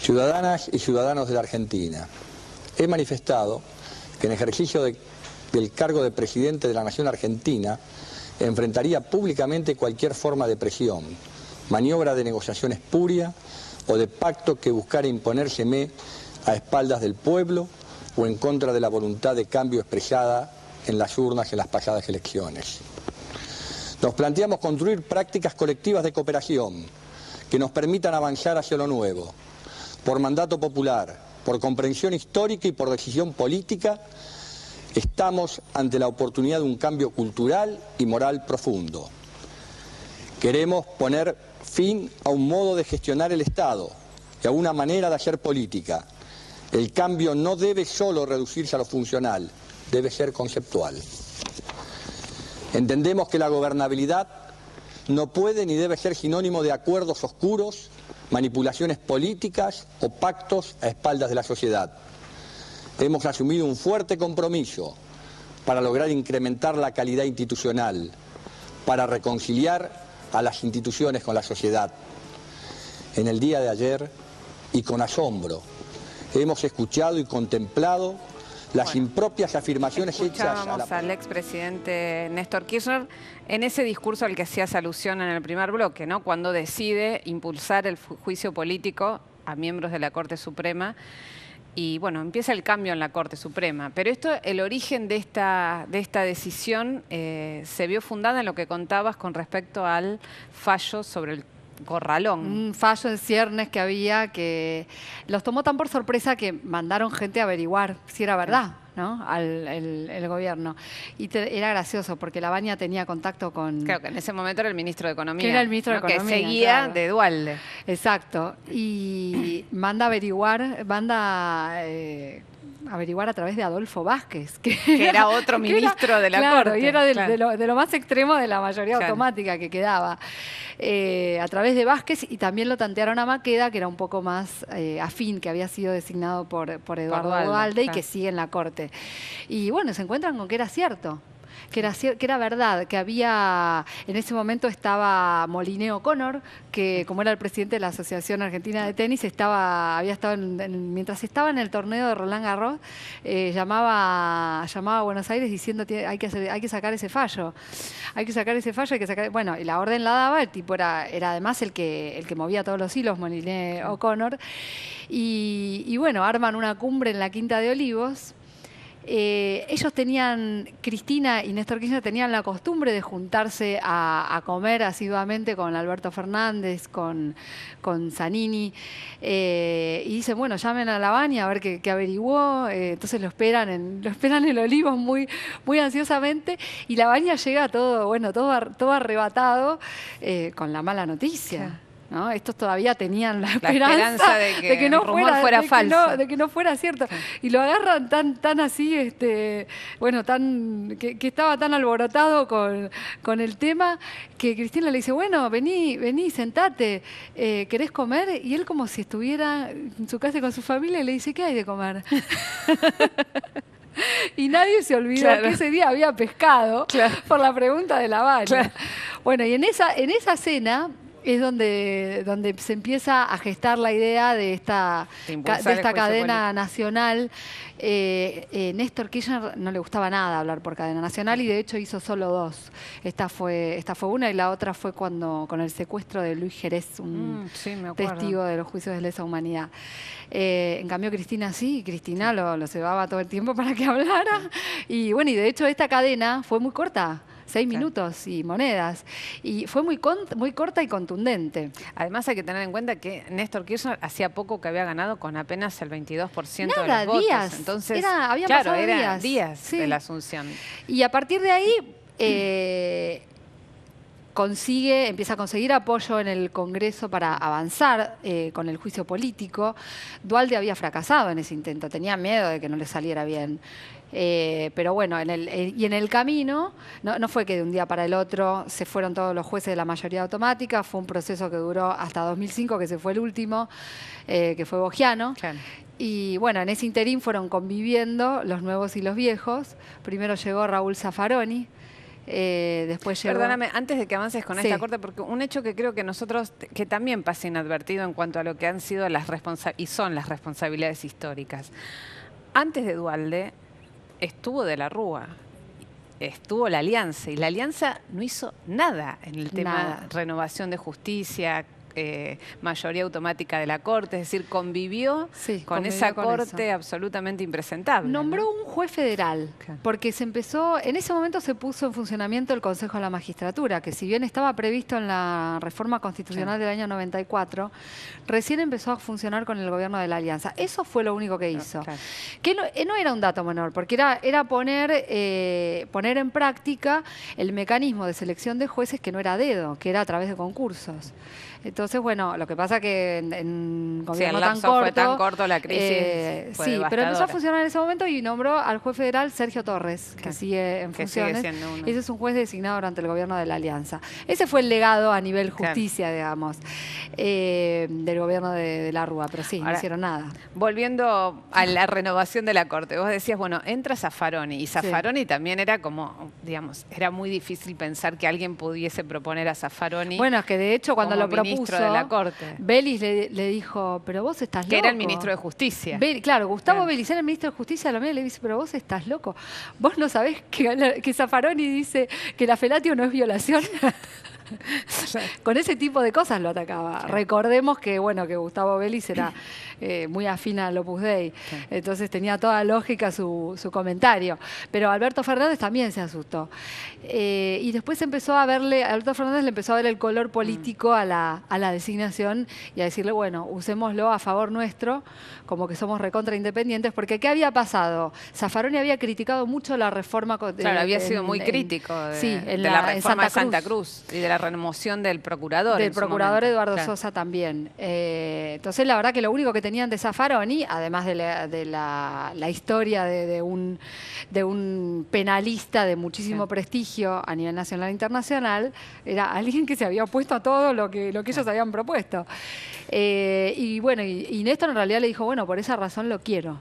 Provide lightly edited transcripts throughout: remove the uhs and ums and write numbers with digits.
Ciudadanas y ciudadanos de la Argentina, he manifestado que en ejercicio del cargo de presidente de la Nación Argentina enfrentaría públicamente cualquier forma de presión, maniobra de negociación espuria o de pacto que buscara imponérseme a espaldas del pueblo o en contra de la voluntad de cambio expresada en las urnas en las pasadas elecciones. Nos planteamos construir prácticas colectivas de cooperación que nos permitan avanzar hacia lo nuevo, por mandato popular, por comprensión histórica y por decisión política. Estamos ante la oportunidad de un cambio cultural y moral profundo. Queremos poner fin a un modo de gestionar el Estado y a una manera de hacer política. El cambio no debe solo reducirse a lo funcional, debe ser conceptual. Entendemos que la gobernabilidad no puede ni debe ser sinónimo de acuerdos oscuros, manipulaciones políticas o pactos a espaldas de la sociedad. Hemos asumido un fuerte compromiso para lograr incrementar la calidad institucional, para reconciliar a las instituciones con la sociedad. En el día de ayer, y con asombro, hemos escuchado y contemplado las impropias afirmaciones hechas al expresidente Néstor Kirchner en ese discurso al que hacías alusión en el primer bloque, ¿no? Cuando decide impulsar el juicio político a miembros de la Corte Suprema. Y bueno, empieza el cambio en la Corte Suprema. Pero el origen de esta decisión se vio fundada en lo que contabas con respecto al fallo sobre el Corralón. Un fallo en ciernes que había que los tomó tan por sorpresa que mandaron gente a averiguar si era verdad, ¿no? El gobierno. Y era gracioso porque Labaña tenía contacto con... Claro, que en ese momento era el ministro de Economía. Que era el ministro de Economía, que seguía claro, de Duhalde. Exacto. Y manda a averiguar, averiguar a través de Adolfo Vázquez, que era otro ministro de la Corte. Y era de lo más extremo de la mayoría automática que quedaba. A través de Vázquez, y también lo tantearon a Maqueda, que era un poco más afín, que había sido designado por Eduardo Duhalde y que sigue en la Corte. Y bueno, se encuentran con que era cierto. Que era verdad, que había, en ese momento estaba Moliné O'Connor, que como era el presidente de la Asociación Argentina de Tenis, había estado mientras estaba en el torneo de Roland Garros, llamaba a Buenos Aires diciendo hay que sacar ese fallo. Hay que sacar ese fallo, bueno, y la orden la daba, el tipo era además el que movía todos los hilos, Moliné O'Connor, y bueno, arman una cumbre en la Quinta de Olivos. Ellos Cristina y Néstor Kirchner tenían la costumbre de juntarse a comer asiduamente con Alberto Fernández, con Zanini, y dicen, bueno, llamen a Labaña a ver qué averiguó. Entonces lo esperan en Olivos muy, muy ansiosamente, y Labaña llega todo arrebatado con la mala noticia. Sí. ¿No? Estos todavía tenían la esperanza de que no fuera falso, de que no fuera cierto. Sí. Y lo agarran tan así, que estaba tan alborotado con el tema, que Cristina le dice, bueno, vení, sentate, ¿querés comer? Y él, como si estuviera en su casa con su familia, le dice, ¿qué hay de comer? Y nadie se olvidó que ese día había pescado por la pregunta de Labaña. Claro. Bueno, y en esa cena es donde se empieza a gestar la idea de esta cadena nacional. Néstor Kirchner no le gustaba nada hablar por cadena nacional, y de hecho hizo solo dos. Esta fue una, y la otra fue con el secuestro de Luis Jerez, un testigo de los juicios de lesa humanidad. En cambio Cristina Cristina lo cebaba todo el tiempo para que hablara. Y bueno, y de hecho esta cadena fue muy corta. 6 minutos y monedas. Y fue muy corta y contundente. Además hay que tener en cuenta que Néstor Kirchner hacía poco que había ganado con apenas el 22% de los votos. Entonces, habían pasado días de la asunción. Y a partir de ahí empieza a conseguir apoyo en el Congreso para avanzar con el juicio político. Duhalde había fracasado en ese intento, tenía miedo de que no le saliera bien. Pero bueno, en el camino, no fue que de un día para el otro se fueron todos los jueces de la mayoría automática, fue un proceso que duró hasta 2005, que se fue el último, que fue Bogiano. Claro. Y bueno, en ese interín fueron conviviendo los nuevos y los viejos. Primero llegó Raúl Zaffaroni, Después llegó... Perdóname, antes de que avances con Sí. esta corte, porque un hecho que creo que nosotros, que también pasa inadvertido en cuanto a lo que han sido y son las responsabilidades históricas. Antes de Duhalde estuvo De la Rúa, estuvo la Alianza, y la Alianza no hizo nada en el tema renovación de justicia, mayoría automática de la Corte, es decir, convivió con esa Corte absolutamente impresentable. Nombró un juez federal, porque en ese momento se puso en funcionamiento el Consejo de la Magistratura, que si bien estaba previsto en la reforma constitucional del año 94, recién empezó a funcionar con el gobierno de la Alianza. Eso fue lo único que hizo. Que no era un dato menor, porque era poner en práctica el mecanismo de selección de jueces que no era a dedo, que era a través de concursos. Entonces, bueno, lo que pasa que en gobierno fue tan corto la crisis. Sí, pero empezó a funcionar en ese momento y nombró al juez federal Sergio Torres, que sigue en funciones. Ese es un juez designado durante el gobierno de la Alianza. Ese fue el legado a nivel justicia, digamos, del gobierno de la Rúa, pero sí, no hicieron nada. Volviendo a la renovación de la Corte, vos decías, bueno, entra Zaffaroni, y Zaffaroni también era como, digamos, era muy difícil pensar que alguien pudiese proponer a Zaffaroni. Bueno, es que de hecho cuando lo propuso de la Corte. Belis le dijo, pero vos estás loco. Que era el ministro de Justicia. Claro, Gustavo Belis era el ministro de Justicia, le dice, pero vos estás loco. Vos no sabés que Zaffaroni dice que la felatio no es violación. Con ese tipo de cosas lo atacaba. Recordemos que, bueno, que Gustavo Belis era muy afín al Opus Dei. Entonces tenía toda lógica su comentario. Pero Alberto Fernández también se asustó. Y después Alberto Fernández le empezó a ver el color político a la designación y a decirle, bueno, usémoslo a favor nuestro, como que somos recontra independientes, porque ¿qué había pasado? Zaffaroni había criticado mucho la reforma. Claro, había sido muy crítico de la reforma de Santa Cruz y de la remoción del procurador. Del procurador Eduardo Sosa también. Entonces, la verdad que lo único que tenían de Zaffaroni, además de la historia de un penalista de muchísimo prestigio a nivel nacional e internacional, era alguien que se había opuesto a todo lo que ellos habían propuesto. Y bueno, y Néstor en realidad le dijo, bueno, por esa razón lo quiero.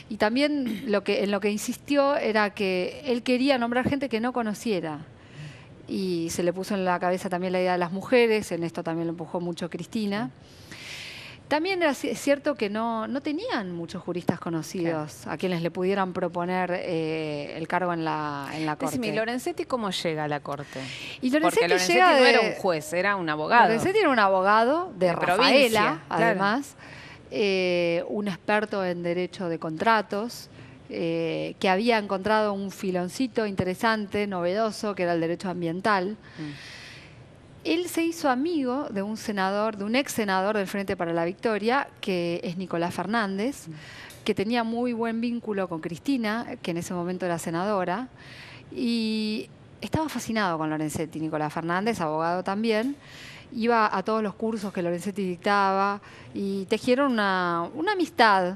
Y también en lo que insistió era que él quería nombrar gente que no conociera. Y se le puso en la cabeza también la idea de las mujeres, en esto también lo empujó mucho Cristina. También era cierto que no tenían muchos juristas conocidos a quienes le pudieran proponer el cargo en la Corte. Decime, ¿Lorenzetti cómo llega a la Corte? Y Lorenzetti Porque Lorenzetti no era un juez, era un abogado. Lorenzetti era un abogado de Rafaela, además, un experto en derecho de contratos, que había encontrado un filoncito interesante, novedoso, que era el derecho ambiental. Él se hizo amigo de un ex senador del Frente para la Victoria, que es Nicolás Fernández, que tenía muy buen vínculo con Cristina, que en ese momento era senadora, y estaba fascinado con Lorenzetti. Nicolás Fernández, abogado también, iba a todos los cursos que Lorenzetti dictaba y tejieron una amistad,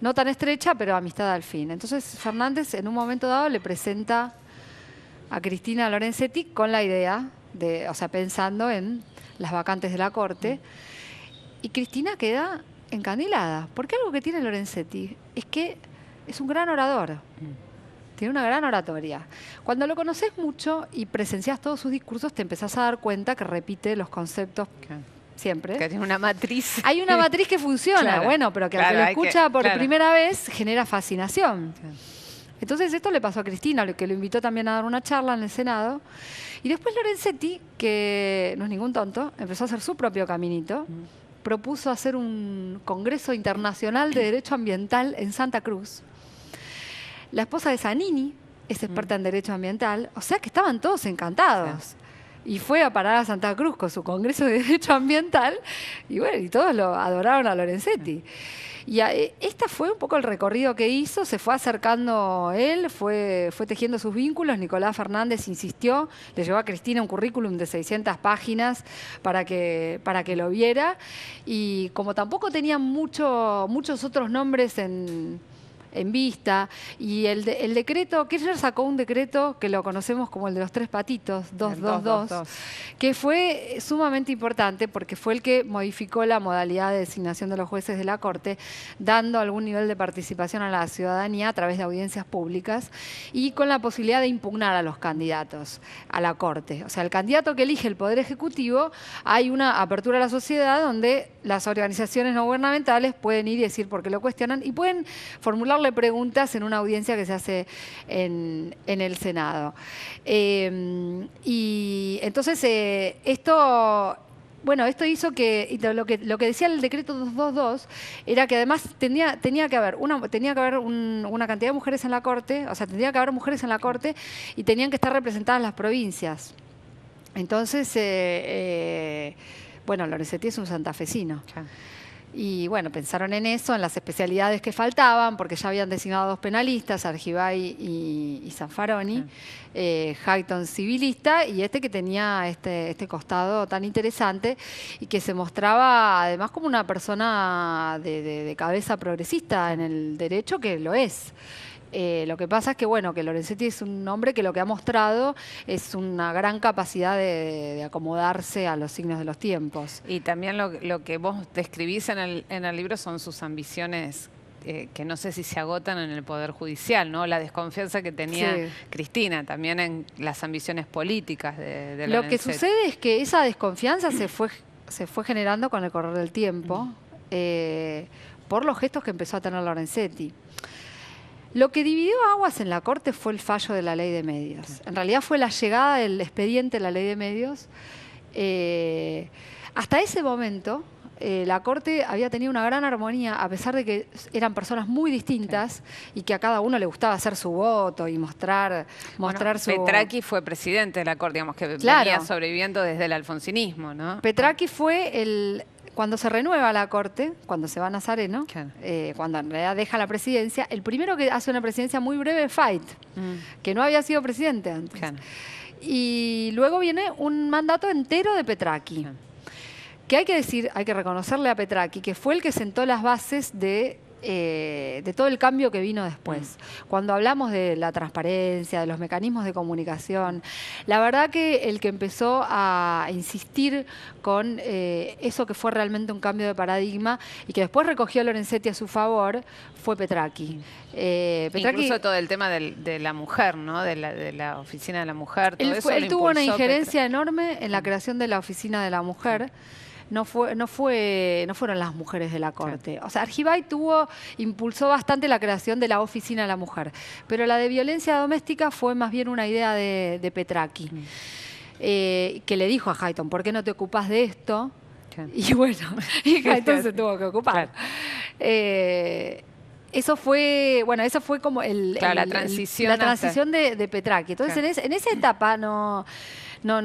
no tan estrecha, pero amistad al fin. Entonces Fernández en un momento dado le presenta a Cristina Lorenzetti con la idea pensando en las vacantes de la Corte, y Cristina queda encandilada, porque algo que tiene Lorenzetti es que es un gran orador, tiene una gran oratoria. Cuando lo conoces mucho y presencias todos sus discursos, te empezás a dar cuenta que repite los conceptos siempre. Que tiene una matriz. Hay una matriz que funciona, bueno, pero que al que lo escucha por primera vez genera fascinación. Entonces esto le pasó a Cristina, que lo invitó también a dar una charla en el Senado. Y después Lorenzetti, que no es ningún tonto, empezó a hacer su propio caminito. Propuso hacer un Congreso Internacional de Derecho Ambiental en Santa Cruz. La esposa de Zanini es experta en Derecho Ambiental, o sea que estaban todos encantados. Y fue a parar a Santa Cruz con su Congreso de Derecho Ambiental y bueno, y todos lo adoraron a Lorenzetti. Y este fue un poco el recorrido que hizo, se fue acercando él, fue tejiendo sus vínculos. Nicolás Fernández insistió, le llevó a Cristina un currículum de 600 páginas para que lo viera. Y como tampoco tenían muchos otros nombres en en vista. Y el decreto, Kirchner sacó un decreto que lo conocemos como el de los 3 patitos, 222, que fue sumamente importante porque fue el que modificó la modalidad de designación de los jueces de la Corte, dando algún nivel de participación a la ciudadanía a través de audiencias públicas y con la posibilidad de impugnar a los candidatos a la Corte. O sea, el candidato que elige el Poder Ejecutivo, hay una apertura a la sociedad donde las organizaciones no gubernamentales pueden ir y decir por qué lo cuestionan y pueden formularle preguntas en una audiencia que se hace en el Senado. Y entonces esto hizo que lo que decía el decreto 222 era que además tenía que haber una cantidad de mujeres en la Corte, o sea, tendría que haber mujeres en la Corte y tenían que estar representadas las provincias. Entonces, Lorenzetti es un santafesino. Claro. Y bueno, pensaron en eso, en las especialidades que faltaban, porque ya habían designado 2 penalistas, Argibay y Zanfaroni, Hayton civilista, y que tenía este costado tan interesante y que se mostraba además como una persona de cabeza progresista en el derecho, que lo es. Lo que pasa es que Lorenzetti es un hombre que lo que ha mostrado es una gran capacidad de acomodarse a los signos de los tiempos. Y también lo que vos describís en el libro son sus ambiciones que no sé si se agotan en el Poder Judicial, ¿no? La desconfianza que tenía Cristina, también en las ambiciones políticas de Lorenzetti. Lo que sucede es que esa desconfianza se fue generando con el correr del tiempo por los gestos que empezó a tener Lorenzetti. Lo que dividió aguas en la Corte fue el fallo de la Ley de Medios. En realidad fue la llegada del expediente de la Ley de Medios. Hasta ese momento, la Corte había tenido una gran armonía, a pesar de que eran personas muy distintas y que a cada uno le gustaba hacer su voto y mostrar su... Petracchi fue presidente de la Corte, digamos, que venía sobreviviendo desde el alfonsinismo, ¿no? Petracchi fue cuando se renueva la Corte, cuando se va a Nazareno, claro, cuando en realidad deja la presidencia, el primero que hace una presidencia muy breve es Fait, que no había sido presidente antes. Claro. Y luego viene un mandato entero de Petracchi. Claro. Que hay que reconocerle a Petracchi, que fue el que sentó las bases de todo el cambio que vino después. Cuando hablamos de la transparencia, de los mecanismos de comunicación, la verdad que el que empezó a insistir con eso que fue realmente un cambio de paradigma y que después recogió Lorenzetti a su favor, fue Petracchi. Incluso todo el tema de la mujer, ¿no? De la oficina de la mujer. Todo eso él tuvo una injerencia enorme en la creación de la oficina de la mujer. No fueron las mujeres de la Corte. Claro. O sea, Argibay impulsó bastante la creación de la oficina de la mujer, pero la de violencia doméstica fue más bien una idea de Petracchi, que le dijo a Hayton, ¿por qué no te ocupás de esto? Claro. Y bueno, y Hayton se tuvo que ocupar. Claro. Esa fue como la transición de Petracchi. Entonces, en esa etapa no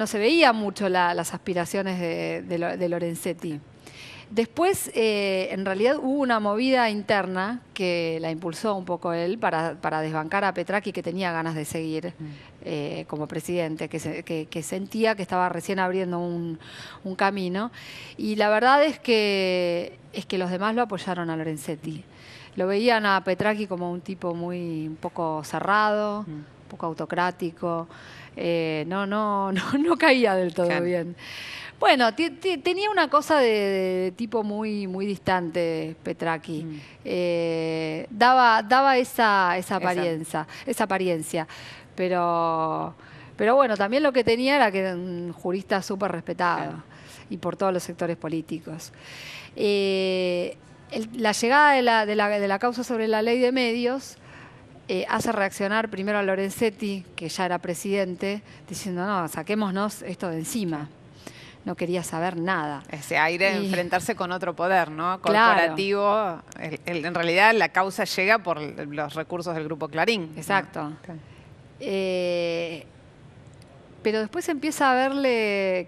se veía mucho las aspiraciones de Lorenzetti. Después, en realidad, hubo una movida interna que la impulsó un poco él para desbancar a Petracchi, que tenía ganas de seguir como presidente, que sentía que estaba recién abriendo un camino. Y la verdad es que los demás lo apoyaron a Lorenzetti. Lo veían a Petracchi como un tipo un poco cerrado, un poco autocrático. No caía del todo bien. Bueno, tenía una cosa de tipo muy distante Petracchi. Daba esa apariencia. Pero bueno, también lo que tenía era que era un jurista súper respetado y por todos los sectores políticos. La llegada de la causa sobre la Ley de Medios hace reaccionar primero a Lorenzetti, que ya era presidente, diciendo, no, saquémonos esto de encima. No quería saber nada. Ese aire de enfrentarse con otro poder, ¿no? Corporativo. Claro. En realidad la causa llega por los recursos del Grupo Clarín. Exacto. ¿No? Pero después empieza a verle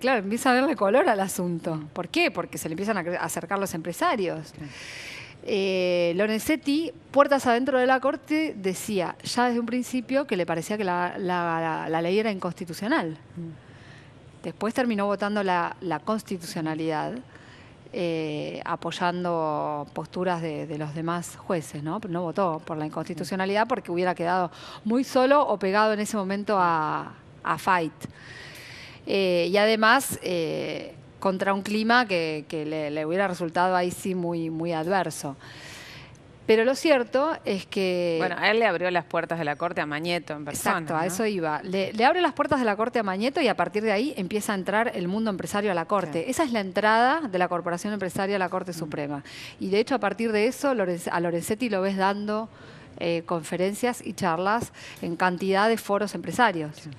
color al asunto. ¿Por qué? Porque se le empiezan a acercar los empresarios. Lorenzetti, puertas adentro de la Corte, decía ya desde un principio que le parecía que la ley era inconstitucional. Después terminó votando la constitucionalidad. apoyando posturas de los demás jueces, ¿no? Pero no votó por la inconstitucionalidad porque hubiera quedado muy solo o pegado en ese momento a Fait. Y además, contra un clima que le hubiera resultado ahí sí muy adverso. Pero lo cierto es que... Bueno, a él le abrió las puertas de la Corte a Mañeto en persona. Exacto, ¿no? A ¿no? eso iba. Le abre las puertas de la Corte a Mañeto y a partir de ahí empieza a entrar el mundo empresario a la Corte. Sí. Esa es la entrada de la Corporación Empresaria a la Corte Suprema. Y de hecho, a partir de eso, a Lorenzetti lo ves dando conferencias y charlas en cantidad de foros empresarios. Sí.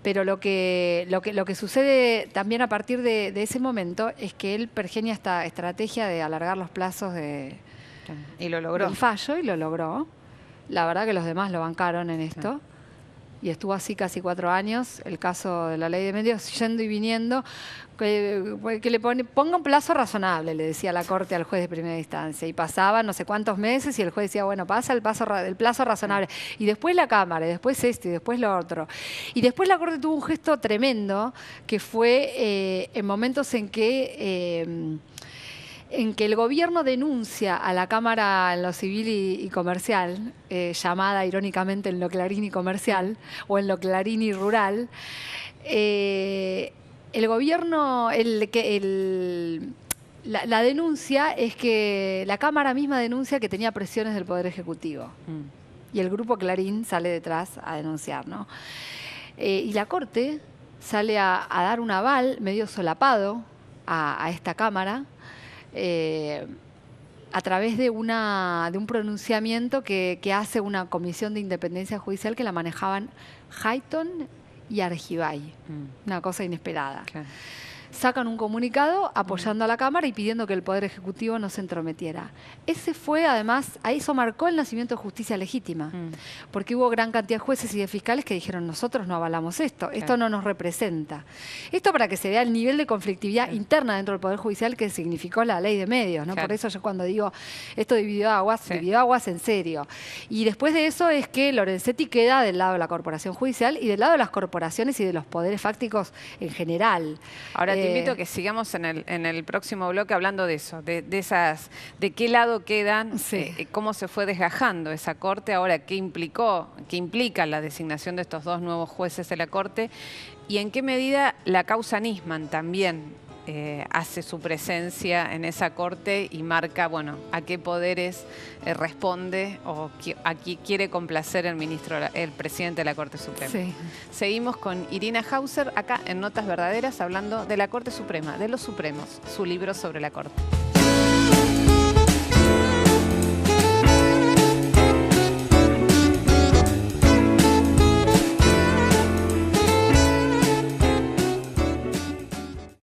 Pero lo que sucede también a partir de ese momento es que él pergenia esta estrategia de alargar los plazos y lo logró. Del fallo, y lo logró. La verdad que los demás lo bancaron en esto. Sí. Y estuvo así casi 4 años, el caso de la ley de medios, yendo y viniendo, que le ponga un plazo razonable, le decía la Corte al juez de primera instancia. Y pasaban no sé cuántos meses y el juez decía, bueno, pasa el plazo razonable. Y después la Cámara, y después esto, y después lo otro. Y después la Corte tuvo un gesto tremendo, que fue en momentos en que el gobierno denuncia a la Cámara en lo civil y comercial, llamada irónicamente en lo Clarín y comercial, o en lo Clarín y rural, el gobierno, la denuncia es que la Cámara misma denuncia que tenía presiones del Poder Ejecutivo. Y el grupo Clarín sale detrás a denunciar, ¿no? Y la Corte sale a dar un aval medio solapado a esta Cámara, a través de un pronunciamiento que hace una comisión de independencia judicial que la manejaban Hayton y Argibay. Una cosa inesperada. Claro. Sacan un comunicado apoyando a la Cámara y pidiendo que el Poder Ejecutivo no se entrometiera. Ese fue, además, eso marcó el nacimiento de justicia legítima, porque hubo gran cantidad de jueces y de fiscales que dijeron, nosotros no avalamos esto, esto no nos representa. Esto para que se vea el nivel de conflictividad interna dentro del Poder Judicial que significó la ley de medios, ¿no? Claro. Por eso yo cuando digo, esto dividió aguas en serio. Y después de eso es que Lorenzetti queda del lado de la Corporación Judicial y del lado de las corporaciones y de los poderes fácticos en general. Ahora te invito a que sigamos en el próximo bloque hablando de eso, de qué lado quedan, cómo se fue desgajando esa Corte, ahora qué implica la designación de estos 2 nuevos jueces de la Corte y en qué medida la causa Nisman también hace su presencia en esa Corte y marca, bueno, a qué poderes responde o a quién quiere complacer el presidente de la Corte Suprema. Sí. Seguimos con Irina Hauser acá en Notas Verdaderas hablando de la Corte Suprema, de los Supremos, su libro sobre la Corte.